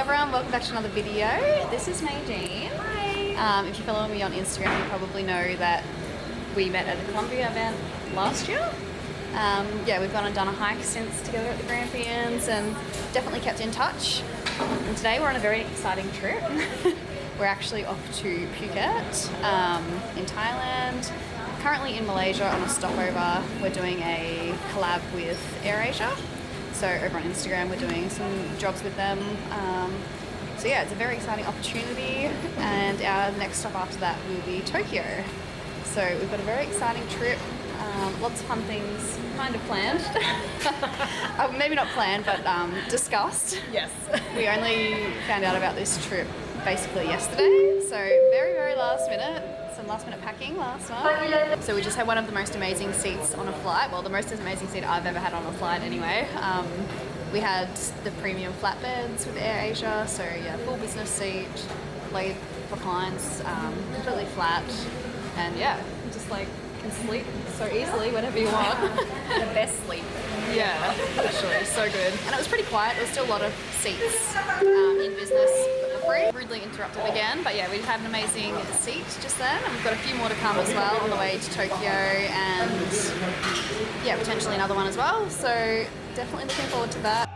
everyone, welcome back to another video. This is Nadine. Hi. If you follow me on Instagram, you probably know that we met at the Columbia event last year. Yeah, we've gone and done a hike since together at the Grampians and definitely kept in touch. And today we're on a very exciting trip. We're actually off to Phuket in Thailand. Currently in Malaysia on a stopover. We're doing a collab with AirAsia. So over on Instagram we're doing some jobs with them. So yeah, it's a very exciting opportunity, and our next stop after that will be Tokyo. So we've got a very exciting trip, lots of fun things kind of planned. Maybe not planned, but discussed. Yes. We only found out about this trip basically yesterday, so very, very last minute. Some last minute packing last night. So we just had one of the most amazing seats on a flight. Well, the most amazing seat I've ever had on a flight anyway. We had the premium flatbeds with AirAsia, so yeah, full business seat, laid reclines, completely flat, and yeah, just like can sleep so easily whenever you want. The best sleep. Yeah, literally, so good. And it was pretty quiet. There was still a lot of seats in business that were free. Rudely interrupted again, but yeah, we had an amazing seat just then, and we've got a few more to come as well on the way to Tokyo, and yeah, potentially another one as well. So definitely looking forward to that.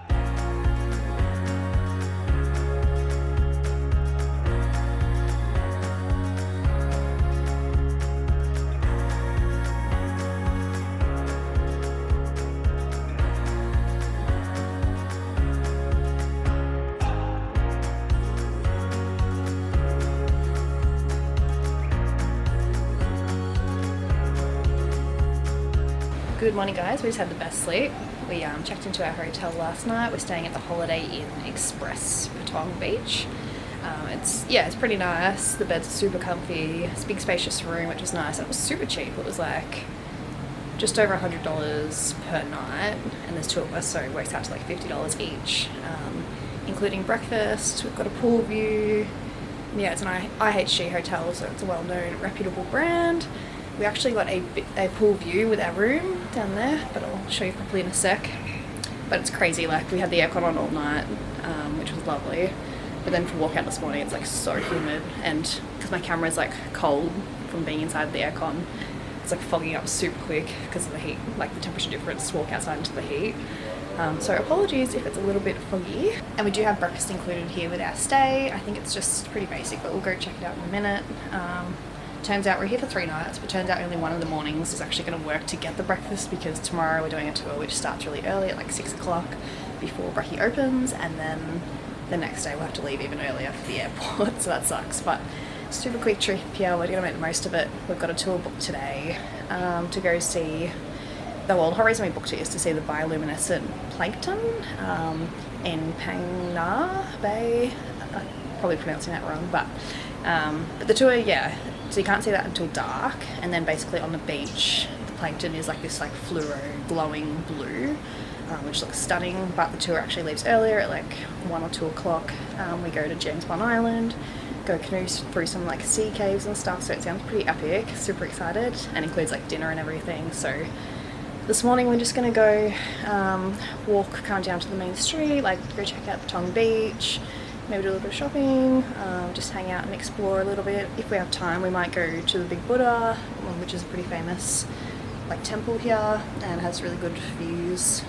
Good morning, guys. We just had the best sleep. We checked into our hotel last night. We're staying at the Holiday Inn Express Patong Beach. It's pretty nice. The beds are super comfy. It's a big spacious room, which is nice. And it was super cheap. It was like just over $100 per night, and there's two of us, so it works out to like $50 each, including breakfast. We've got a pool view. Yeah, it's an IHG hotel, so it's a well-known, reputable brand. We actually got a pool view with our room down there, but I'll show you properly in a sec. But it's crazy, like we had the aircon on all night, which was lovely. But then for walk out this morning, it's like so humid, and because my camera is like cold from being inside the aircon, it's like fogging up super quick because of the heat, like the temperature difference to walk outside into the heat. So apologies if it's a little bit foggy. And we do have breakfast included here with our stay. I think it's just pretty basic, but we'll go check it out in a minute. Turns out we're here for 3 nights, but turns out only one of the mornings is actually going to work to get the breakfast, because tomorrow we're doing a tour which starts really early at like 6 o'clock before brekkie opens, and then the next day we'll have to leave even earlier for the airport, so that sucks. But super quick trip here, we're going to make the most of it. We've got a tour booked today to go see, the whole reason we booked it is to see the bioluminescent plankton in Phang Nga Bay. I'm probably pronouncing that wrong, but the tour, yeah. So you can't see that until dark, and then basically on the beach, the plankton is like this like fluoro glowing blue, which looks stunning. But the tour actually leaves earlier at like 1 or 2 o'clock. We go to James Bond Island, go canoes through some like sea caves and stuff. So it sounds pretty epic. Super excited, and includes like dinner and everything. So this morning we're just gonna go walk kind of down to the main street, like go check out Patong Beach. Maybe do a little bit of shopping, just hang out and explore a little bit. If we have time, we might go to the Big Buddha, which is a pretty famous like temple here, and has really good views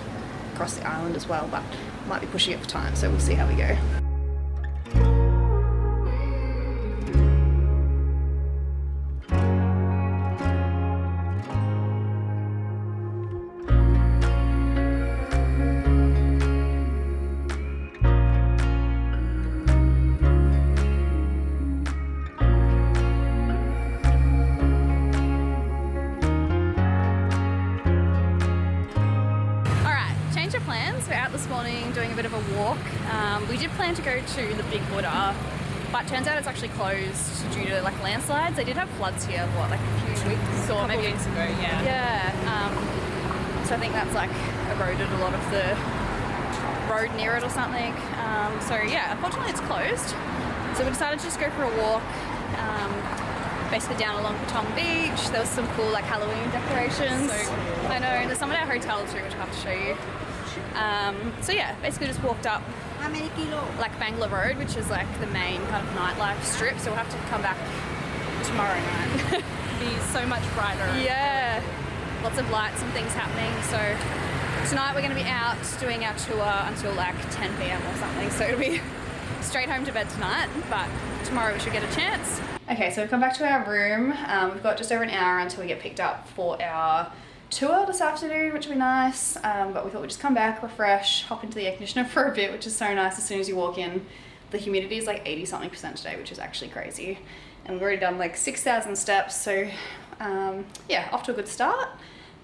across the island as well, but might be pushing it for time, so we'll see how we go. We're out this morning doing a bit of a walk. We did plan to go to the Big Buddha, but turns out it's actually closed due to like landslides. They did have floods here, what, like a few weeks or maybe weeks ago, yeah. Yeah. So I think that's like eroded a lot of the road near it or something. So yeah, unfortunately it's closed. So we decided to just go for a walk. Basically down along Patong Beach. There was some cool like Halloween decorations. So cool. I know, there's some at our hotel too, which I'll have to show you. So yeah, basically just walked up like Bangla Road, which is like the main kind of nightlife strip. So we'll have to come back tomorrow night. Be so much brighter. Yeah, lots of lights and things happening. So tonight we're going to be out doing our tour until like 10 p.m. or something. So it'll be straight home to bed tonight, but tomorrow we should get a chance. Okay, so we've come back to our room. We've got just over an hour until we get picked up for our tour this afternoon, which will be nice. But we thought we'd just come back, refresh, hop into the air conditioner for a bit, which is so nice as soon as you walk in. The humidity is like 80-something% today, which is actually crazy. And we've already done like 6,000 steps, so yeah, off to a good start.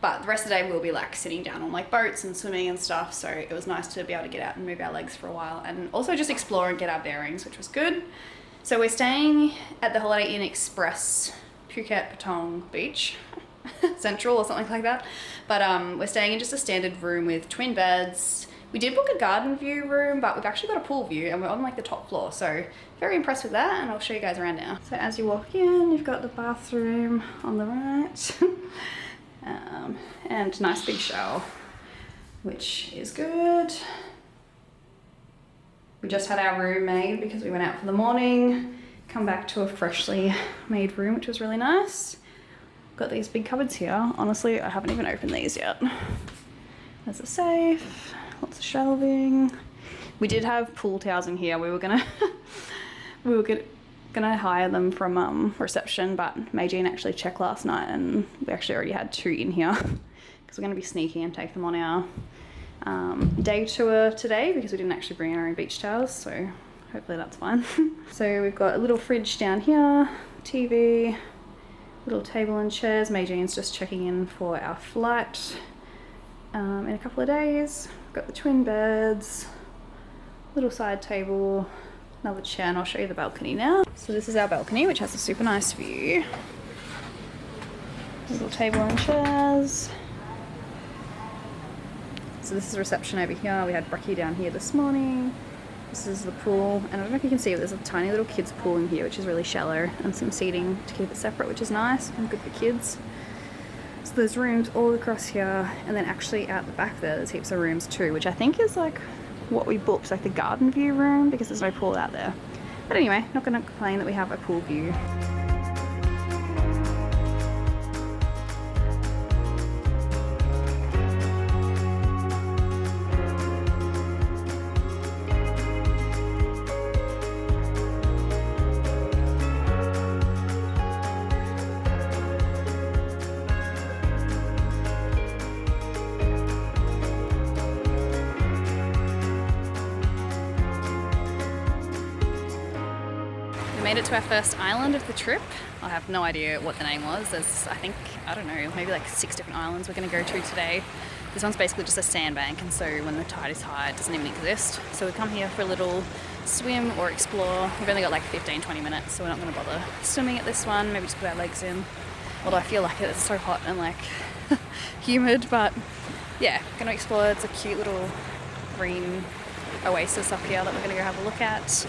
But the rest of the day we'll be like sitting down on like boats and swimming and stuff, so it was nice to be able to get out and move our legs for a while and also just explore and get our bearings, which was good. So we're staying at the Holiday Inn Express Phuket Patong Beach Central or something like that, but we're staying in just a standard room with twin beds. We did book a garden view room, but we've actually got a pool view and we're on like the top floor, so very impressed with that, and I'll show you guys around now. So as you walk in, you've got the bathroom on the right. And nice big shower, which is good. We just had our room made because we went out for the morning, come back to a freshly made room, which was really nice. Got these big cupboards here. Honestly, I haven't even opened these yet. There's a safe, lots of shelving. We did have pool towels in here. We were gonna hire them from reception, but Mei Jean actually checked last night and we actually already had 2 in here because we're going to be sneaky and take them on our day tour today because we didn't actually bring our own beach towels, so hopefully that's fine. So we've got a little fridge down here, TV, little table and chairs. Mei Jean's just checking in for our flight in a couple of days. We've got the twin beds, little side table, another chair, and I'll show you the balcony now. So this is our balcony, which has a super nice view. Little table and chairs. So this is the reception over here. We had brekkie down here this morning. This is the pool, and I don't know if you can see, but there's a tiny little kids pool in here, which is really shallow, and some seating to keep it separate, which is nice and good for kids. So there's rooms all across here, and then actually out the back there's heaps of rooms too, which I think is like what we booked, like the garden view room, because there's no pool out there. But anyway, not going to complain that we have a pool view. Made it to our first island of the trip. I have no idea what the name was. There's, I don't know, maybe like 6 different islands we're going to go to today. This one's basically just a sandbank, and so when the tide is high, it doesn't even exist. So we come here for a little swim or explore. We've only got like 15-20 minutes, so we're not going to bother swimming at this one. Maybe just put our legs in. Although I feel like it's so hot and like humid, but yeah, going to explore. It's a cute little green oasis up here that we're going to go have a look at.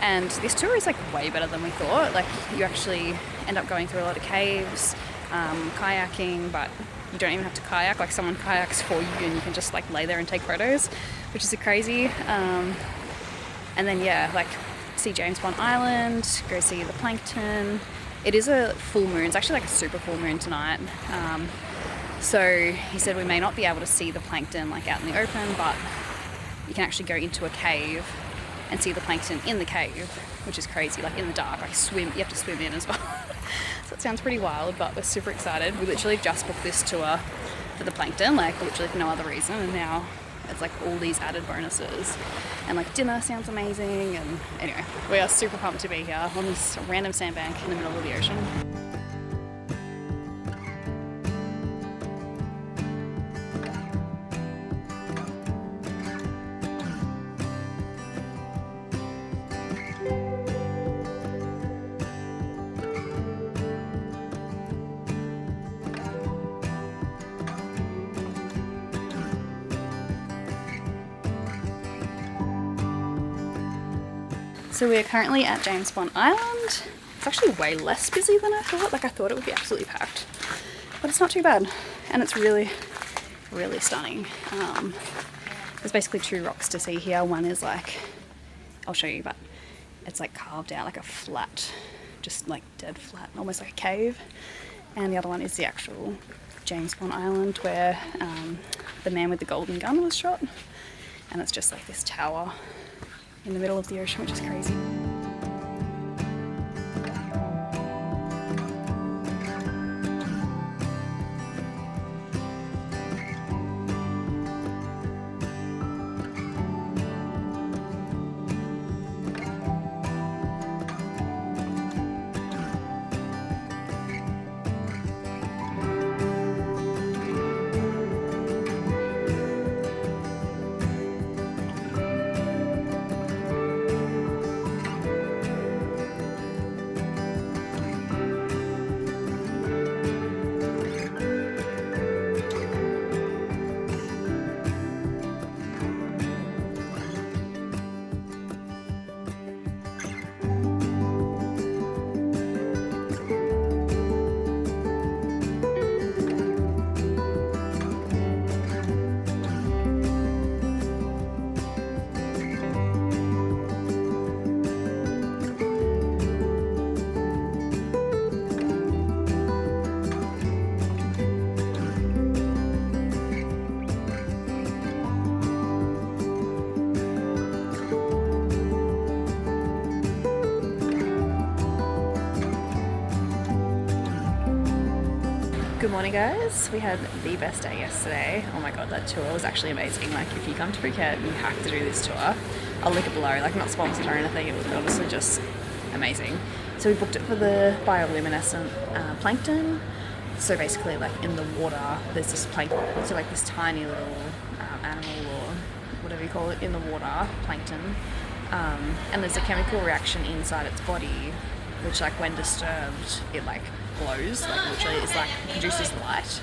And this tour is like way better than we thought. Like you actually end up going through a lot of caves, kayaking, but you don't even have to kayak. Like someone kayaks for you and you can just like lay there and take photos, which is crazy. And then yeah, like see James Bond Island, go see the plankton. It is a full moon. It's actually like a super full moon tonight. So he said we may not be able to see the plankton like out in the open, but you can actually go into a cave and see the plankton in the cave, which is crazy, like in the dark, like swim, you have to swim in as well. So it sounds pretty wild, but we're super excited. We literally just booked this tour for the plankton, like literally for no other reason, and now it's like all these added bonuses. And like dinner sounds amazing, and anyway, we are super pumped to be here on this random sandbank in the middle of the ocean. So we are currently at James Bond Island. It's actually way less busy than I thought. Like I thought it would be absolutely packed, but it's not too bad. And it's really, really stunning. There's basically 2 rocks to see here. One is like I'll show you, but it's like carved out like a flat, just like dead flat, almost like a cave. And the other one is the actual James Bond island where the man with the golden gun was shot. And it's just like this tower in the middle of the ocean, which is crazy. Good morning, guys. We had the best day yesterday. Oh my god, that tour was actually amazing. Like, if you come to Phuket, you have to do this tour. I'll link it below. Like, not sponsored or anything. It was honestly just amazing. So we booked it for the bioluminescent plankton. So basically, like in the water, there's this plankton. So like this tiny little animal or whatever you call it in the water, plankton. And there's a chemical reaction inside its body, which like when disturbed, it like glows, like literally it's like produces light.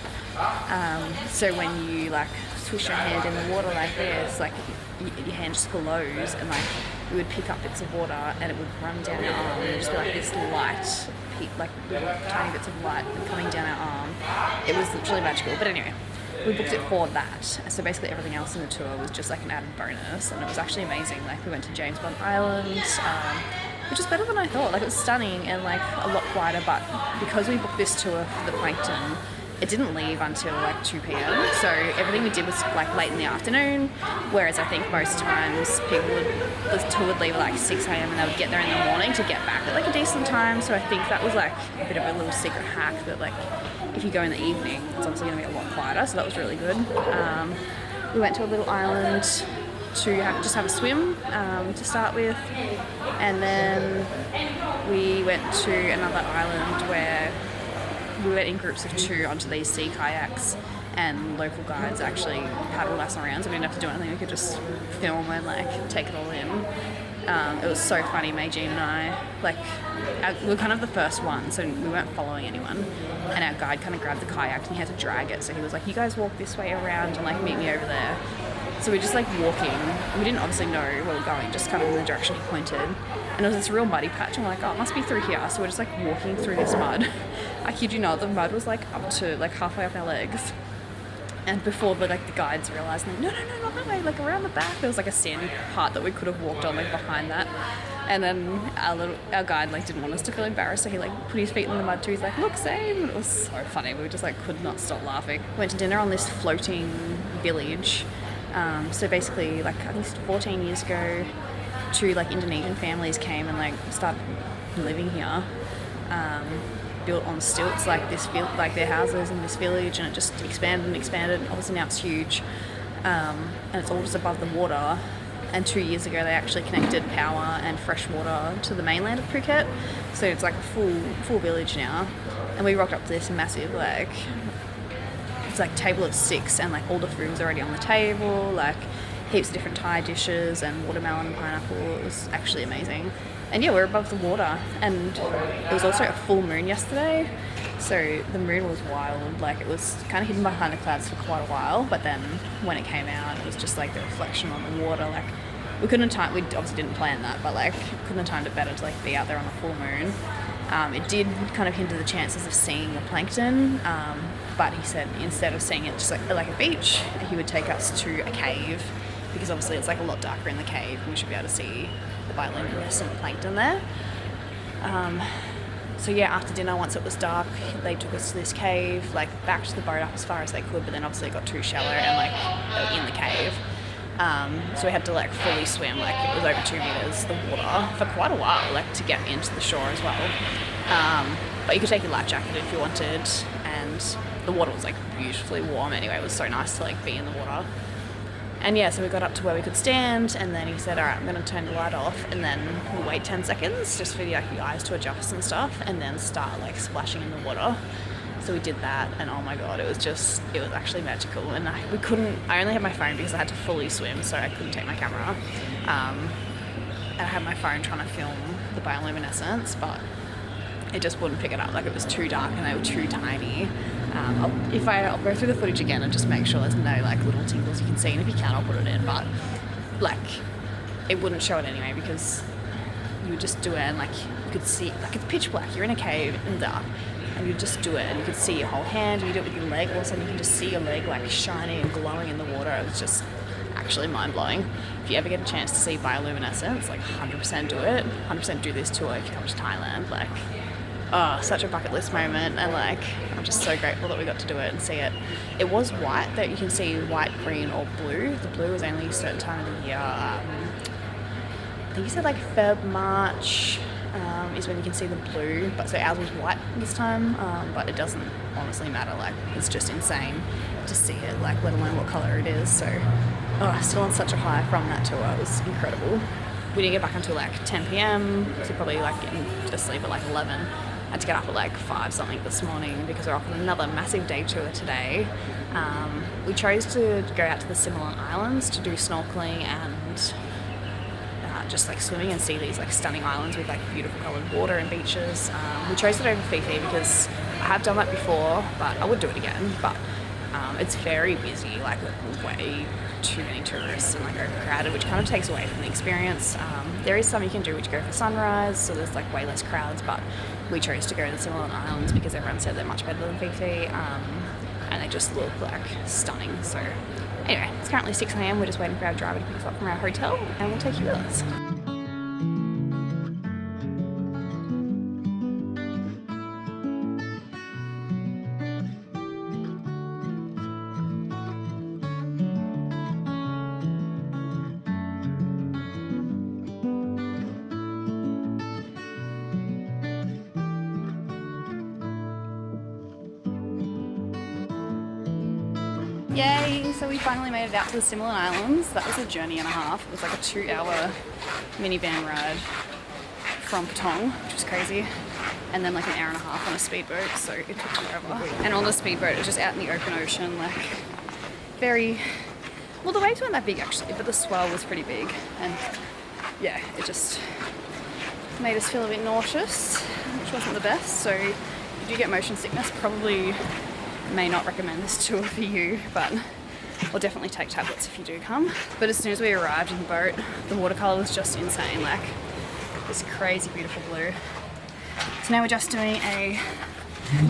So when you like swish your hand in the water like this, like your hand just glows, and like you would pick up bits of water and it would run down your arm, and it would just be like this light, like little tiny bits of light coming down our arm. It was literally magical. But anyway, we booked it for that. So basically everything else in the tour was just like an added bonus, and it was actually amazing. Like we went to James Bond Island, which is better than I thought. Like it was stunning and like a lot quieter, but because we booked this tour for the plankton, it didn't leave until like 2 p.m. So everything we did was like late in the afternoon, whereas I think most times the tour would leave at like 6 a.m. and they would get there in the morning to get back at like a decent time. So I think that was like a bit of a little secret hack that like if you go in the evening, it's obviously going to be a lot quieter. So that was really good. We went to a little island to just have a swim to start with, and then we went to another island where we went in groups of 2 onto these sea kayaks, and local guides actually paddled us around, so we didn't have to do anything. We could just film and like take it all in. It was so funny. Mei Jean and I, like, we were kind of the first one, so we weren't following anyone, and our guide kind of grabbed the kayak and he had to drag it, so he was like, you guys walk this way around and like meet me over there. So we're just like walking. We didn't obviously know where we were going, just kind of in the direction he pointed. And it was this real muddy patch. And we're like, oh, it must be through here. So we're just like walking through this mud. I kid you not, the mud was like up to like halfway up our legs. And before the guides realised, like, no, not that way, like around the back. There was like a sandy part that we could have walked on like behind that. And then our guide like didn't want us to feel embarrassed, so he like put his feet in the mud too. He's like, look, same. And it was so funny. We just like could not stop laughing. Went to dinner on this floating village. So basically, like I think 14 years ago, 2 like Indonesian families came and like started living here, built on stilts like like their houses in this village, and it just expanded and expanded. Obviously now it's huge, and it's all just above the water. And 2 years ago they actually connected power and fresh water to the mainland of Phuket, so it's like a full village now. And we rocked up to this massive table of 6, and like all the food was already on the table, like heaps of different Thai dishes and watermelon and pineapple. It was actually amazing. And yeah, we're above the water, and it was also a full moon yesterday, so the moon was wild. Like it was kind of hidden behind the clouds for quite a while, but then when it came out, it was just like the reflection on the water. Like we obviously didn't plan that, but like couldn't have timed it better to like be out there on the full moon. It did kind of hinder the chances of seeing the plankton, but he said instead of seeing it just like a beach, he would take us to a cave because obviously it's like a lot darker in the cave and we should be able to see the bioluminescent plankton there. So yeah, after dinner, once it was dark, they took us to this cave, like backed the boat up as far as they could, but then obviously it got too shallow and like they were in the cave. So we had to like fully swim, like it was over 2 meters, the water, for quite a while, like to get into the shore as well. But you could take your life jacket if you wanted, and the water was like beautifully warm anyway. It was so nice to like be in the water. And yeah, so we got up to where we could stand, and then he said, all right, I'm going to turn the light off, and then we'll wait 10 seconds just for like, the eyes to adjust and stuff, and then start like splashing in the water. So we did that, and oh my god, it was actually magical. And I only had my phone because I had to fully swim, so I couldn't take my camera. And I had my phone trying to film the bioluminescence, but it just wouldn't pick it up. Like, it was too dark and they were too tiny. I'll go through the footage again and just make sure there's no like little tingles you can see, and if you can, I'll put it in, but like it wouldn't show it anyway because you would just do it and like you could see, like it's pitch black, you're in a cave in the dark, and you just do it and you could see your whole hand, and you do it with your leg, all of a sudden you can just see your leg like shining and glowing in the water. It was just actually mind-blowing. If you ever get a chance to see bioluminescence, like 100% do it. 100% do this tour if you come to Thailand. Like, oh, such a bucket list moment, and like I'm just so grateful that we got to do it and see it. It was white, that you can see white, green or blue. The blue was only a certain time of the year. I think you said like Feb, March is when you can see the blue, but so ours was white this time, but it doesn't honestly matter. Like, it's just insane to see it, like let alone what colour it is. So still on such a high from that tour. It was incredible. We didn't get back until like 10 p.m, so probably like getting to sleep at like 11. I had to get up at like 5 something this morning because we're off on another massive day tour today. We chose to go out to the Similan Islands to do snorkeling and just like swimming and see these like stunning islands with like beautiful coloured water and beaches. We chose it over Phi because I have done that before, but I would do it again. But it's very busy, like way too many tourists and like overcrowded, which kind of takes away from the experience. There is some you can do which go for sunrise, so there's like way less crowds, but we chose to go to the Similan Islands because everyone said they're much better than Phi, and they just look like stunning. So anyway, it's currently 6 a.m, we're just waiting for our driver to pick us up from our hotel, and we'll take you with us. Yay! So we finally made it out to the Similan Islands. That was a journey and a half. It was like a 2-hour minivan ride from Patong, which was crazy, and then like an hour and a half on a speedboat, so it took forever. And on the speedboat, it was just out in the open ocean, like well, the waves weren't that big actually, but the swell was pretty big, and yeah, it just made us feel a bit nauseous, which wasn't the best. So if you do get motion sickness, probably may not recommend this tour for you, but we'll definitely take tablets if you do come. But as soon as we arrived in the boat, the watercolour was just insane, like this crazy beautiful blue. So now we're just doing a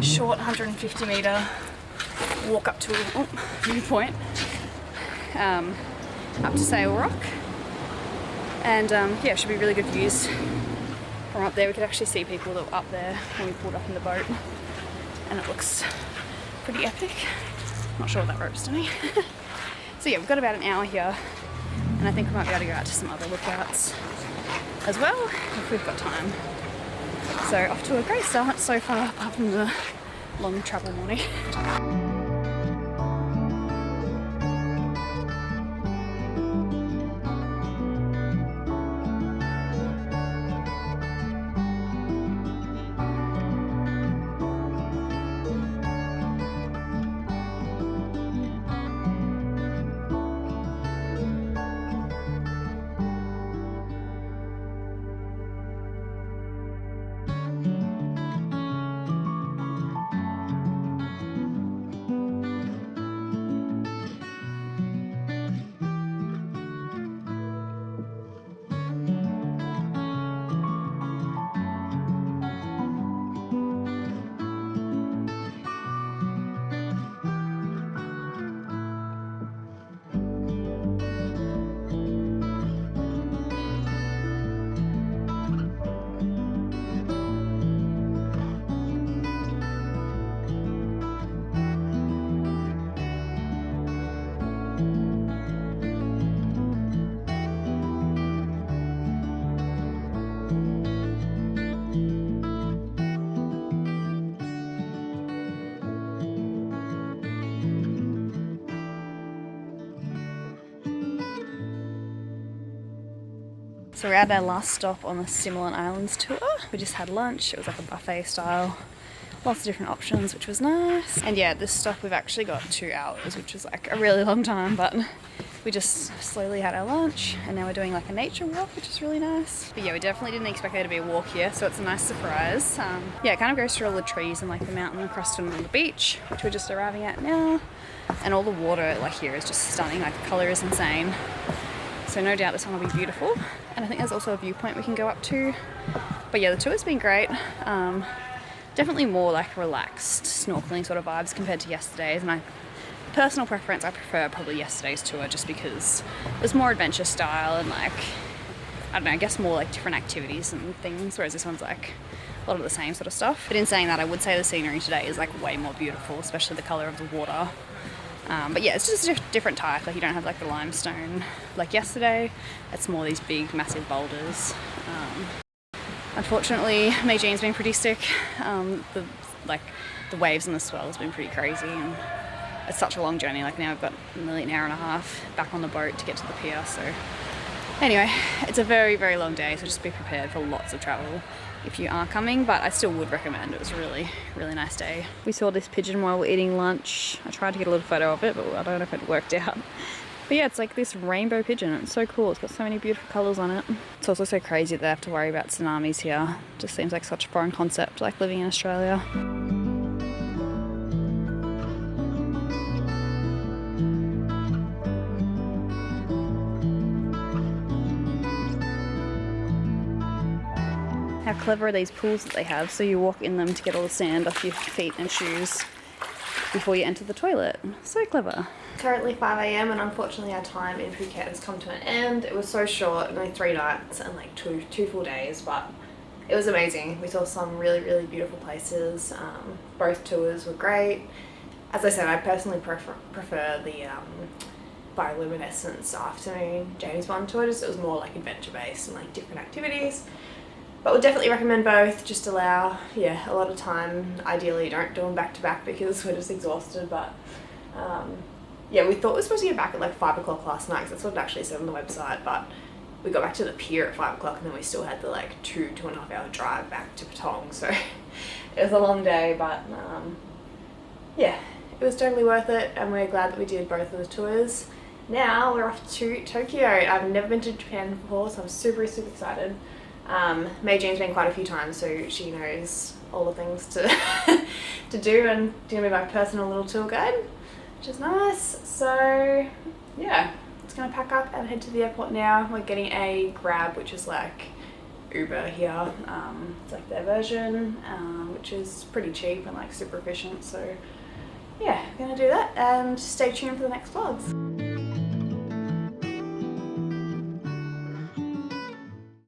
short 150 metre walk up to a viewpoint, up to Sail Rock, and yeah, should be really good views from up there. We could actually see people that were up there when we pulled up in the boat, and it looks pretty epic. Not sure what that rope's doing. So yeah, we've got about an hour here, and I think we might be able to go out to some other lookouts as well if we've got time. So off to a great start so far, apart from the long travel morning. So we're at our last stop on the Similan Islands tour. We just had lunch. It was like a buffet style. Lots of different options, which was nice. And yeah, at this stop we've actually got 2 hours, which is like a really long time, but we just slowly had our lunch and now we're doing like a nature walk, which is really nice. But yeah, we definitely didn't expect there to be a walk here, so it's a nice surprise. Yeah, it kind of goes through all the trees and like the mountain across to the beach, which we're just arriving at now. And all the water like here is just stunning, like the colour is insane. So no doubt this one will be beautiful. And I think there's also a viewpoint we can go up to. But yeah, the tour's been great. Definitely more like relaxed snorkeling sort of vibes compared to yesterday's, and personal preference, I prefer probably yesterday's tour just because it was more adventure style and like, I don't know, I guess more like different activities and things, whereas this one's like a lot of the same sort of stuff. But in saying that, I would say the scenery today is like way more beautiful, especially the colour of the water. But yeah, it's just a different type. Like you don't have like the limestone like yesterday. It's more these big massive boulders. Unfortunately, Mei-Jean's been pretty sick. The waves and the swell has been pretty crazy, and it's such a long journey. Like now we've got nearly an hour and a half back on the boat to get to the pier. So anyway, it's a very, very long day, so just be prepared for lots of travel if you are coming, but I still would recommend. It was a really, really nice day. We saw this pigeon while we were eating lunch. I tried to get a little photo of it, but I don't know if it worked out. But yeah, it's like this rainbow pigeon. It's so cool. It's got so many beautiful colours on it. It's also so crazy that they have to worry about tsunamis here. It just seems like such a foreign concept, like living in Australia. How clever are these pools that they have? So you walk in them to get all the sand off your feet and shoes before you enter the toilet. So clever. Currently 5 AM and unfortunately our time in Phuket has come to an end. It was so short, only 3 nights and like two full days, but it was amazing. We saw some really, really beautiful places. Both tours were great. As I said, I personally prefer the Bioluminescence afternoon James Bond tour. Just it was more like adventure based and like different activities. But would definitely recommend both. Just allow, yeah, a lot of time. Ideally, don't do them back to back because we're just exhausted. But yeah, we thought we were supposed to get back at like 5 o'clock last night because that's what it actually said on the website. But we got back to the pier at 5 o'clock and then we still had the like 2.5 hour drive back to Patong. So it was a long day, but yeah, it was totally worth it. And we're glad that we did both of the tours. Now we're off to Tokyo. I've never been to Japan before, so I'm super, super excited. Mei-Jean's been quite a few times, so she knows all the things to do, and gonna be my personal little tour guide, which is nice. So yeah, just gonna pack up and head to the airport now. We're getting a Grab, which is like Uber here. It's like their version, which is pretty cheap and like super efficient. So yeah, gonna do that and stay tuned for the next vlogs.